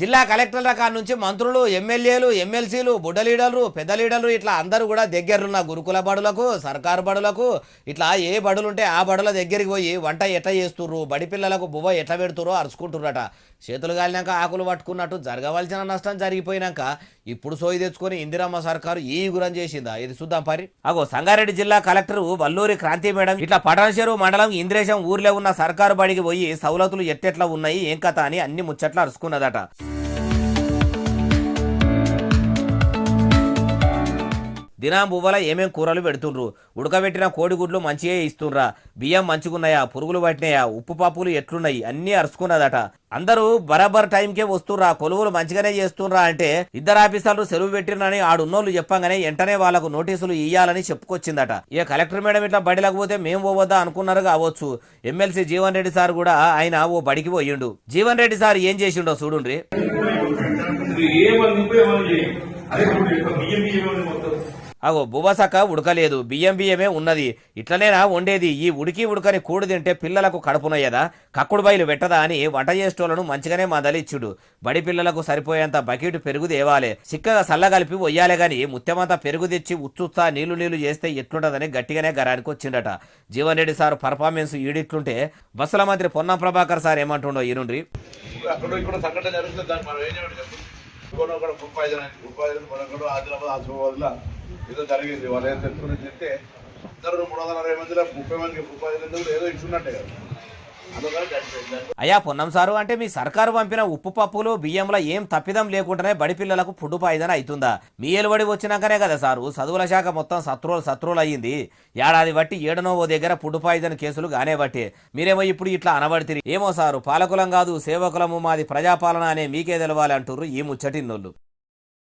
జిల్లా కలెక్టర్ల కాడ నుంచి మంత్రులు, ఎమ్మెల్యేలు, ఎమ్మెల్సీలు, బుడ్డ లీడర్లు, పెద్ద లీడర్లు ఇట్లా అందరూ కూడా దగ్గరున్న గురుకుల బడులకు, సర్కారు బడులకు ఇట్లా ఏ బడులుంటే ఆ బడుల దగ్గరికి పోయి వంట ఎట్లా చేస్తుర్రు, బడి పిల్లలకు బువ్వ ఎట్లా పెడుతుర్రో అరుచుకుంటుర్రట. చేతులు కాలినాక ఆకులు పట్టుకున్నట్టు జరగవలసిన నష్టం జరిగిపోయినాక ఇప్పుడు సోయి తెచ్చుకొని ఇందిరమ్మ సర్కారు ఈ గురం చేసిందా? ఇది చూద్దాం పరి. అగో సంగారెడ్డి జిల్లా కలెక్టర్ వల్లూరి క్రాంతి మేడం ఇట్లా పటాన్చెరు మండలం ఇంద్రేశం ఊర్లో ఉన్న సర్కారు బడికి పోయి సౌలతులు ఎట్టెట్లా ఉన్నాయి ఏం కథ అని అన్ని ముచ్చట్లు అరుచుకున్నదట. దినం బువ్వల ఏమేం కూరలు పెడుతుండ్రు, ఉడకబెట్టిన కోడిగుడ్లు మంచిగా ఇస్తుండ్రా, బియ్యం మంచిగున్నాయా, పురుగులు పట్టినాయా, ఉప్పు పప్పులు ఎట్లున్నాయి అన్నీ అరుచుకున్నదట. అందరూ బరాబర్ టైంకే వస్తుర్రా, కొలువులు మంచిగానే చేస్తుండ్రా అంటే ఇద్దరు ఆఫీసర్లు సెలవు పెట్టిరని ఆడున్నోళ్ళు చెప్పంగానే వెంటనే వాళ్లకు నోటీసులు ఇయ్యాలని చెప్పుకొచ్చిందట. ఇక కలెక్టర్ మేడం ఇట్లా బడిలకు పోతే మేము పోవద్దా అనుకున్నారు కావచ్చు. ఎమ్మెల్సీ జీవన్ రెడ్డి సార్ కూడా ఆయన ఓ బడికి పోయిండు. జీవన్ రెడ్డి సార్ ఏం చేసిండో చూడుండ్రి. అగో బువ్వసక్క ఉడకలేదు, బియ్యమే ఉన్నది, ఇట్లనేనా వండేది? ఈ ఉడకని కూడు తింటే పిల్లలకు కడుపునయ్యదా, కక్కుడు బయలు పెట్టదా అని వంట చేసేటోళ్లను మంచిగానే మదలిచ్చుడు. బడి పిల్లలకు సరిపోయేంత బకెట్ పెరుగు దేవాలే, సిక్కగా సల్లగలిపి వయ్యాలే గాని ముత్యమంతా పెరుగు తెచ్చి ఉచ్చుత్తా నీళ్లు చేస్తే ఎట్లుంటదని గట్టిగానే గరానికి వచ్చిండట. జీవన్ రెడ్డి సార్ పర్ఫార్మెన్స్ ఈడిట్లుంటే బస్సుల మంత్రి పొన్నం ప్రభాకర్ సార్ ఏమంటుండో ఈనుండ్రి. ఏదో జరిగింది వాళ్ళు ఏదో తెలుసుకుని చెప్తే అందరూ 360 మందిలో 30 మందికి 35 ఏదో ఇచ్చున్నట్టే కదా. అయ్యా పొన్నం సారు, అంటే మీ సర్కారు పంపిన ఉప్పు పప్పులు బియ్యంలో ఏం తప్పిదం లేకుండానే బడి పిల్లలకు ఫుడ్ పాయిజన్ అవుతుందా? మీ ఏలుబడి వచ్చినాకనే కదా సారు చదువుల శాఖ మొత్తం సత్రులు అయ్యింది. ఏడాది బట్టి 7నో దగ్గర ఫుడ్ పాయిజన్ కేసులు గానే బట్టే మీరేమో ఇప్పుడు ఇట్లా అనబడితే ఏమో సారు, పాలకులం కాదు సేవకులము, మాది ప్రజాపాలన అనే మీకే తెలవాలి అంటుర్రు ఈ ముచ్చటిన్నోళ్ళు.